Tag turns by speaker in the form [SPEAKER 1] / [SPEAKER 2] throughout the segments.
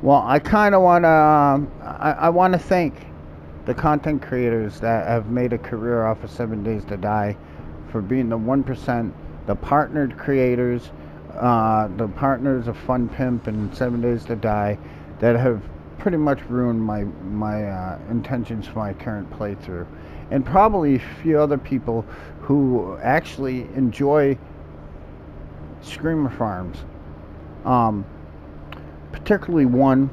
[SPEAKER 1] Well, I kind of want to. I want to thank the content creators that have made a career off of 7 Days to Die for being the 1%, the partnered creators, the partners of Fun Pimp and 7 Days to Die that have pretty much ruined my intentions for my current playthrough, and probably a few other people who actually enjoy Screamer Farms. Um, Particularly one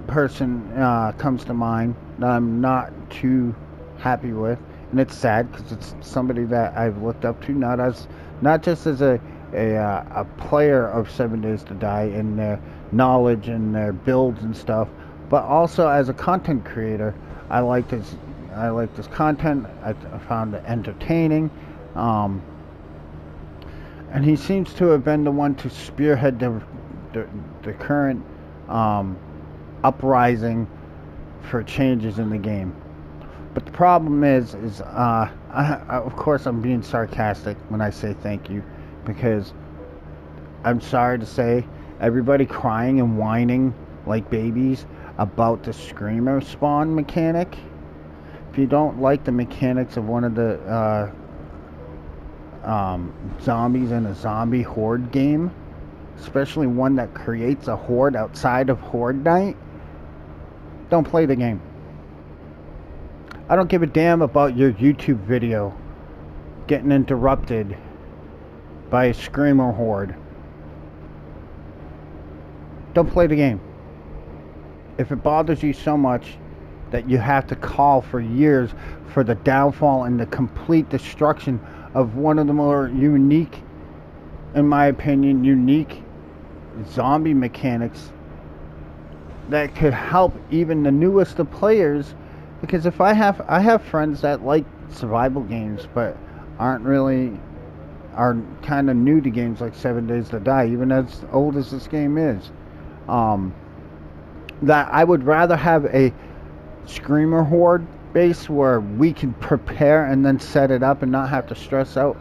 [SPEAKER 1] person comes to mind that I'm not too happy with, and it's sad because it's somebody that I've looked up to, not just as a player of 7 Days to Die in their knowledge and their builds and stuff, but also as a content creator. I like this. I like this content. I found it entertaining. Um, and he seems to have been the one to spearhead the, the current um, uprising for changes in the game. But the problem is of course I'm being sarcastic when I say thank you, because I'm sorry to say everybody crying and whining like babies about the screamer spawn mechanic. If you don't like the mechanics of one of the zombies in a zombie horde game, especially one that creates a horde outside of Horde Night, don't play the game. I don't give a damn about your YouTube video getting interrupted by a screamer horde. Don't play the game. If it bothers you so much that you have to call for years for the downfall and the complete destruction of one of the more unique, in my opinion, unique zombie mechanics that could help even the newest of players, because if I have friends that like survival games but are kind of new to games like 7 Days to Die, even as old as this game is, that I would rather have a screamer horde base where we can prepare and then set it up and not have to stress out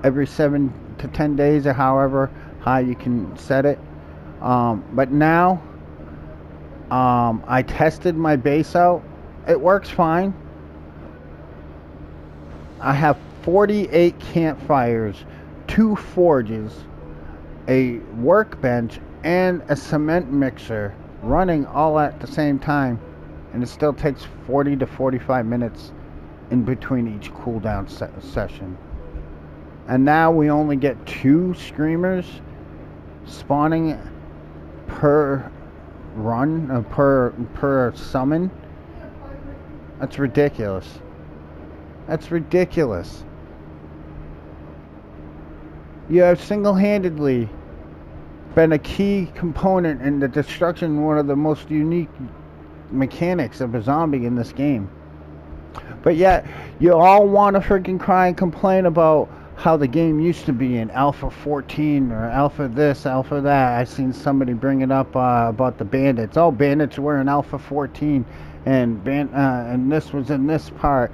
[SPEAKER 1] every 7 to 10 days or however high you can set it. But now, I tested my base out. It works fine. I have 48 campfires, 2 forges, a workbench, and a cement mixer running all at the same time, and it still takes 40 to 45 minutes in between each cooldown session. And now we only get 2 screamers spawning per run, per summon. That's ridiculous. That's ridiculous. You have single-handedly been a key component in the destruction of one of the most unique mechanics of a zombie in this game. But yet, you all want to freaking cry and complain about how the game used to be in Alpha 14 or Alpha this, Alpha that. I seen somebody bring it up about the bandits. Oh, bandits were in Alpha 14, and this was in this part.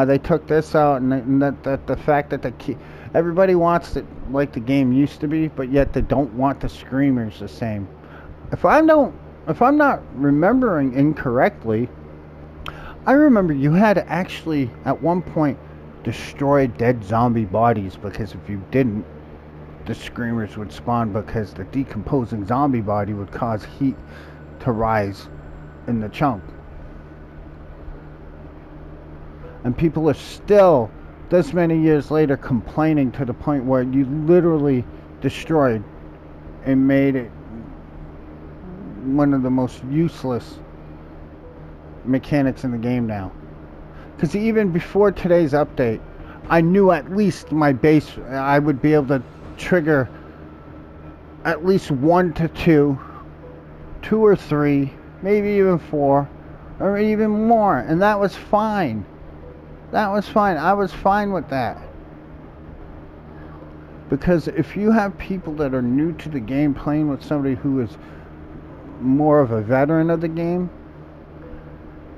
[SPEAKER 1] They took this out, and that the fact that everybody wants it like the game used to be, but yet they don't want the screamers the same. If I'm not remembering incorrectly, I remember you had to actually at one point destroy dead zombie bodies, because if you didn't, the screamers would spawn, because the decomposing zombie body would cause heat to rise in the chunk. And people are still, this many years later, complaining to the point where you literally destroyed and made it one of the most useless mechanics in the game now. Because even before today's update, I knew at least my base, I would be able to trigger at least 1 to 2, 2 or 3, maybe even 4, or even more. And that was fine. That was fine. I was fine with that. Because if you have people that are new to the game playing with somebody who is more of a veteran of the game,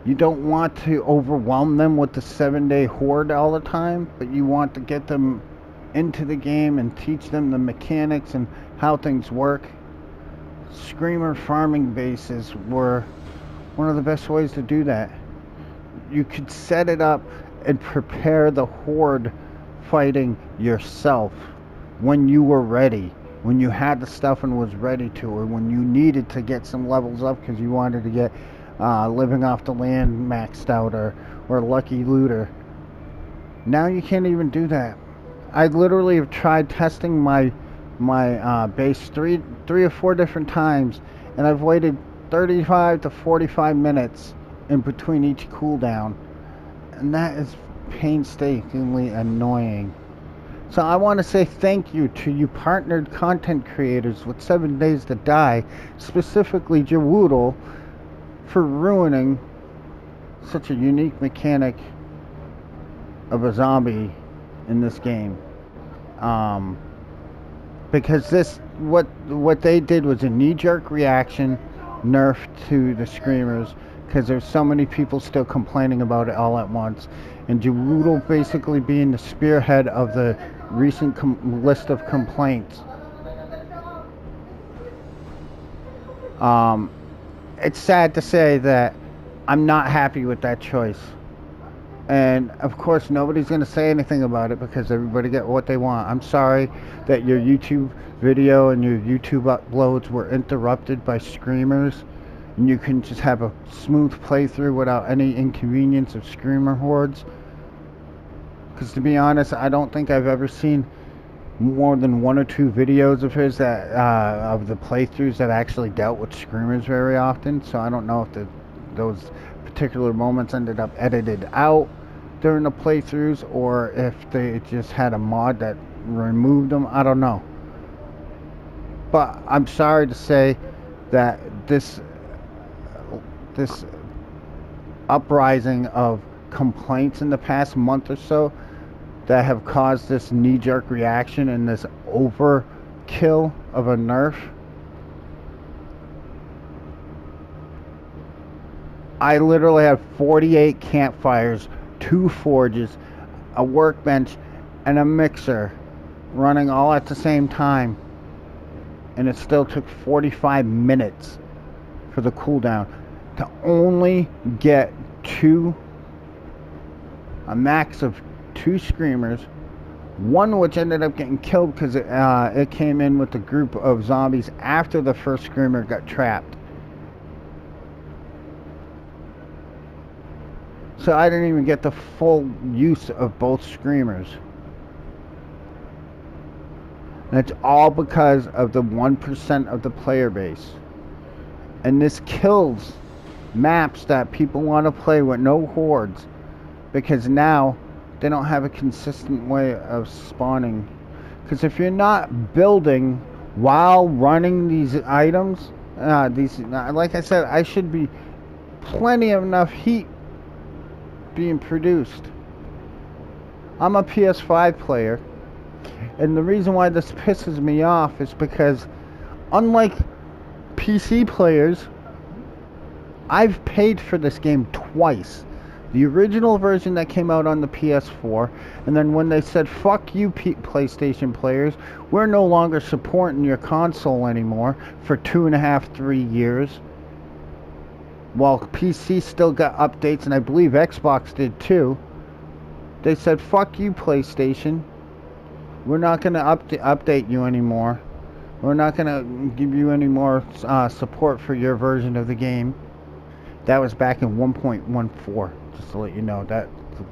[SPEAKER 1] you don't want to overwhelm them with the 7-day horde all the time, but you want to get them into the game and teach them the mechanics and how things work. screamer farming bases were one of the best ways to do that. You could set it up and prepare the horde fighting yourself when you were ready, when you had the stuff and was ready to, or when you needed to get some levels up because you wanted to get living off the land maxed out, or lucky looter. Now you can't even do that. I literally have tried testing my base three or four different times, and I've waited 35 to 45 minutes in between each cooldown, and that is painstakingly annoying. So I want to say thank you to you partnered content creators with 7 Days to Die, specifically Jawoodle, for ruining such a unique mechanic of a zombie in this game. Because this, what they did was a knee-jerk reaction nerf to the screamers, because there's so many people still complaining about it all at once, and Jawoodle basically being the spearhead of the recent list of complaints. It's sad to say that I'm not happy with that choice. And of course nobody's going to say anything about it because everybody get what they want. I'm sorry that your YouTube video and your YouTube uploads were interrupted by screamers, and you can just have a smooth playthrough without any inconvenience of screamer hordes. Because to be honest, I don't think I've ever seen more than 1 or 2 videos of his that of the playthroughs that actually dealt with screamers very often. So I don't know if those particular moments ended up edited out during the playthroughs, or if they just had a mod that removed them. I don't know. But I'm sorry to say that this uprising of complaints in the past month or so that have caused this knee-jerk reaction and this overkill of a nerf, I literally have 48 campfires, 2 forges, a workbench, and a mixer running all at the same time, and it still took 45 minutes for the cooldown to only get a max of 2 screamers, one which ended up getting killed because it came in with a group of zombies after the first screamer got trapped. So I didn't even get the full use of both screamers. And it's all because of the 1% of the player base. And this kills maps that people want to play with no hordes, because now they don't have a consistent way of spawning. Because if you're not building while running these items, like I said, I should be plenty of enough heat being produced. I'm a PS5 player, and the reason why this pisses me off is because, unlike PC players, I've paid for this game twice. The original version that came out on the PS4, and then when they said, fuck you PlayStation players, we're no longer supporting your console anymore for 2.5, 3 years. While PC still got updates, and I believe Xbox did too. They said, fuck you PlayStation, we're not going to update you anymore. We're not going to give you any more support for your version of the game. That was back in 1.14, just to let you know. That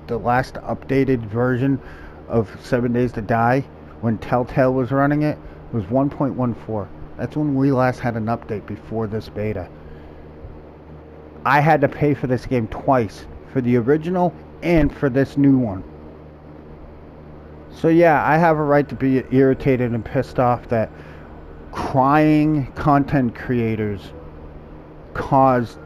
[SPEAKER 1] the last updated version of 7 Days to Die, when Telltale was running it, was 1.14. That's when we last had an update before this beta. I had to pay for this game twice, for the original and for this new one. So yeah, I have a right to be irritated and pissed off that crying content creators caused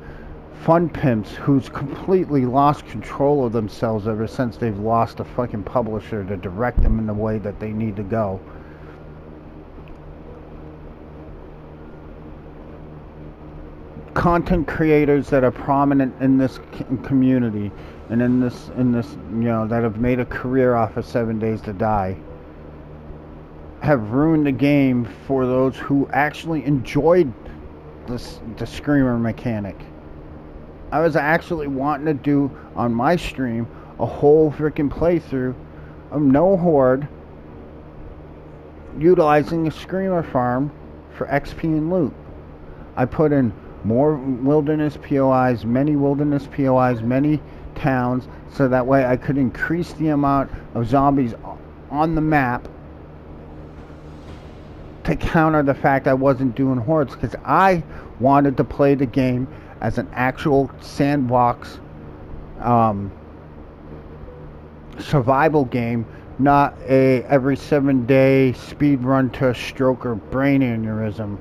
[SPEAKER 1] fun pimps who's completely lost control of themselves ever since they've lost a fucking publisher to direct them in the way that they need to go. Content creators that are prominent in this community and in this you know, that have made a career off of 7 Days to Die have ruined the game for those who actually enjoyed the screamer mechanic. I was actually wanting to do on my stream a whole freaking playthrough of no horde, utilizing a screamer farm for XP and loot. I put in more wilderness POIs, many towns, so that way I could increase the amount of zombies on the map to counter the fact I wasn't doing hordes, because I wanted to play the game as an actual sandbox survival game, not a every 7-day speed run to a stroke or brain aneurysm,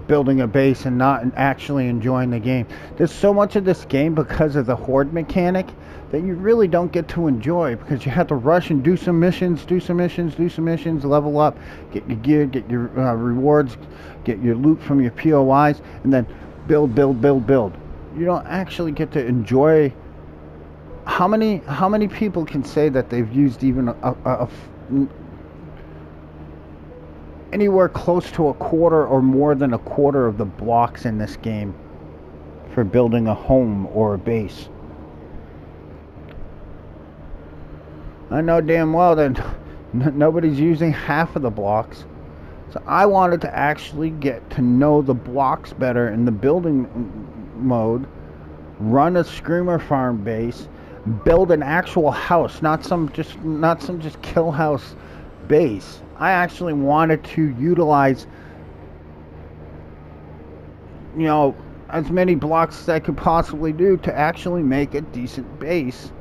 [SPEAKER 1] building a base and not actually enjoying the game. There's so much of this game because of the horde mechanic that you really don't get to enjoy, because you have to rush and do some missions, level up, get your gear, get your rewards, get your loot from your POIs, and then build. You don't actually get to enjoy. How many people can say that they've used even anywhere close to a quarter or more than a quarter of the blocks in this game for building a home or a base? I know damn well that nobody's using half of the blocks. So I wanted to actually get to know the blocks better in the building mode, run a screamer farm base, build an actual house, not some just kill house base. I actually wanted to utilize, as many blocks as I could possibly do to actually make a decent base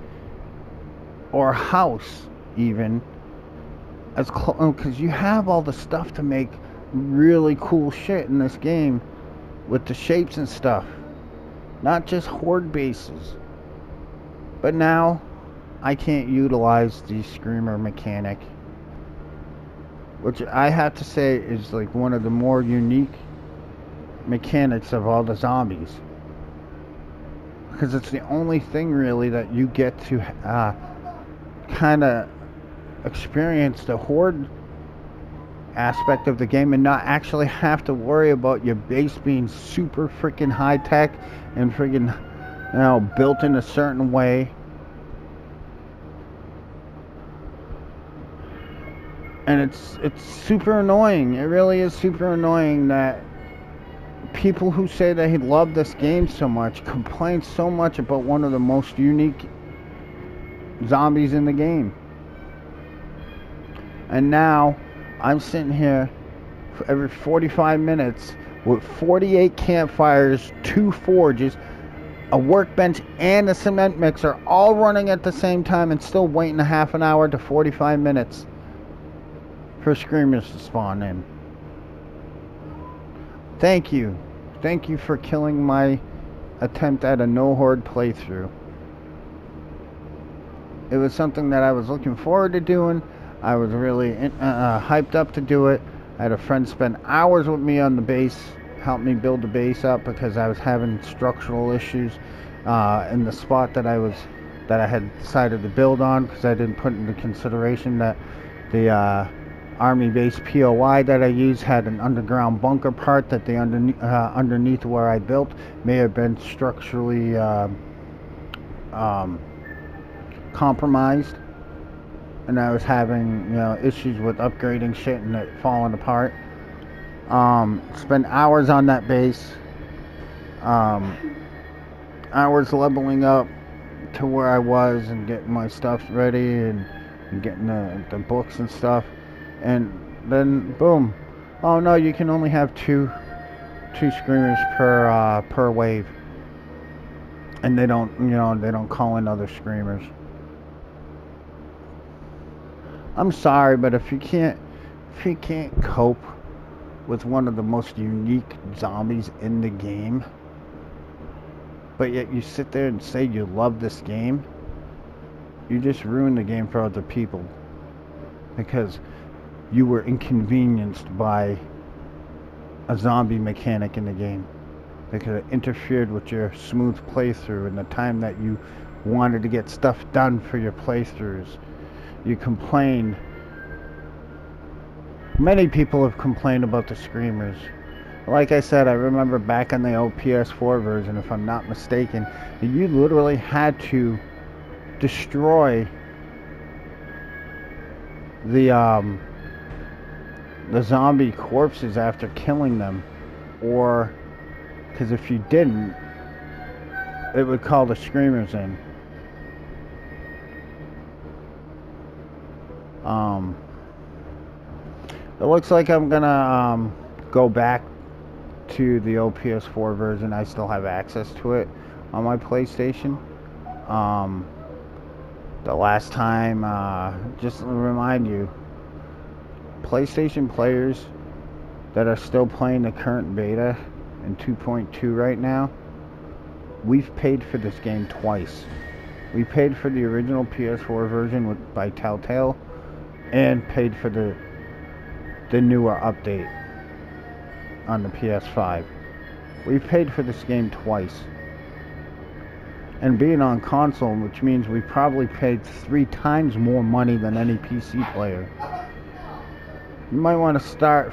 [SPEAKER 1] or house, even because you have all the stuff to make really cool shit in this game with the shapes and stuff, not just horde bases. But now I can't utilize the screamer mechanic, which I have to say is like one of the more unique mechanics of all the zombies, because it's the only thing really that you get to kind of experience the horde aspect of the game and not actually have to worry about your base being super freaking high tech and freaking built in a certain way. And it's super annoying. It really is super annoying that people who say they love this game so much complain so much about one of the most unique zombies in the game. And now I'm sitting here for every 45 minutes with 48 campfires, 2 forges, a workbench, and a cement mixer all running at the same time, and still waiting a half an hour to 45 minutes for screamers to spawn in. Thank you for killing my attempt at a no horde playthrough. It was something that I was looking forward to doing. I was really hyped up to do it. I had a friend spend hours with me on the base, help me build the base up, because I was having structural issues in the spot that I had decided to build on, because I didn't put into consideration that the army base POI that I used had an underground bunker part that the underneath where I built may have been structurally compromised, and I was having issues with upgrading shit and it falling apart. Spent hours on that base, hours leveling up to where I was and getting my stuff ready and getting the books and stuff, and then boom, oh no, you can only have two screamers per wave, and they don't call in other screamers. I'm sorry, but if you can't cope with one of the most unique zombies in the game, but yet you sit there and say you love this game, you just ruin the game for other people, because you were inconvenienced by a zombie mechanic in the game, because it interfered with your smooth playthrough and the time that you wanted to get stuff done for your playthroughs. You complained. Many people have complained about the screamers, Like I said, I remember back in the old PS4 version, if I'm not mistaken, you literally had to destroy the zombie corpses after killing them, or because if you didn't, it would call the screamers in. It looks like I'm gonna go back to the old PS4 version. I still have access to it on my PlayStation. The last time, just to remind you, PlayStation players that are still playing the current beta in 2.2 right now, we've paid for this game twice. We paid for the original PS4 version by Telltale, and paid for the newer update on the PS5. We've paid for this game twice. And being on console, which means we probably paid 3 times more money than any PC player. You might want to start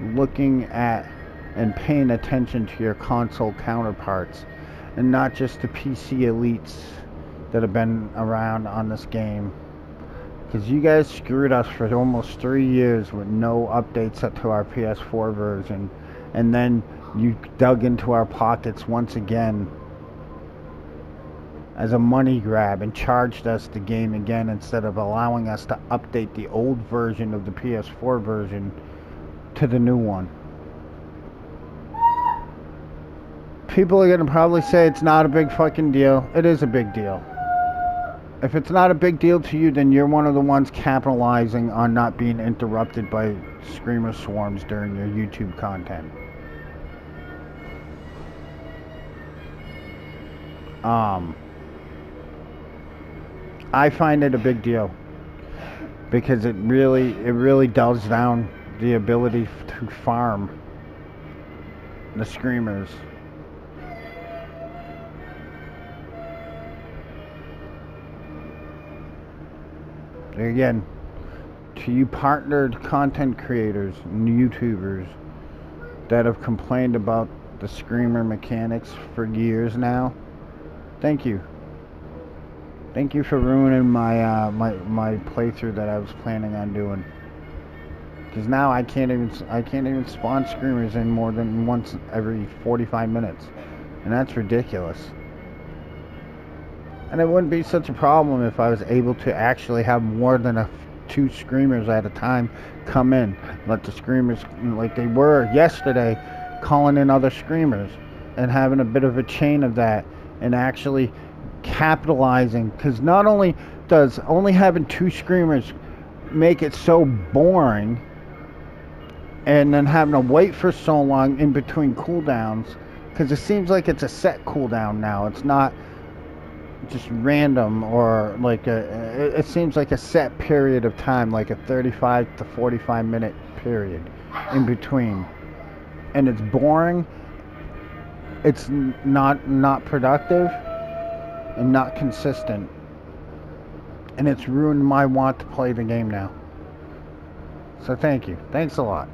[SPEAKER 1] looking at and paying attention to your console counterparts, and not just the PC elites that have been around on this game. Because you guys screwed us for almost 3 years with no updates up to our PS4 version. And then you dug into our pockets once again as a money grab and charged us the game again instead of allowing us to update the old version of the PS4 version to the new one. People are going to probably say it's not a big fucking deal. It is a big deal. If it's not a big deal to you, then you're one of the ones capitalizing on not being interrupted by screamer swarms during your YouTube content. I find it a big deal because it really dulls down the ability to farm the screamers. Again, to you partnered content creators and YouTubers that have complained about the screamer mechanics for years now, thank you. Thank you for ruining my my playthrough that I was planning on doing. Because now I can't even spawn screamers in more than once every 45 minutes, and that's ridiculous. And it wouldn't be such a problem if I was able to actually have more than 2 screamers at a time come in. Let the screamers, like they were yesterday, calling in other screamers and having a bit of a chain of that and actually capitalizing. Because not only does only having 2 screamers make it so boring, and then having to wait for so long in between cooldowns, because it seems like it's a set cooldown now. It's not just random, or like it seems like a set period of time, like a 35 to 45 minute period in between, and it's boring. It's not productive and not consistent, and it's ruined my want to play the game now. So thanks a lot.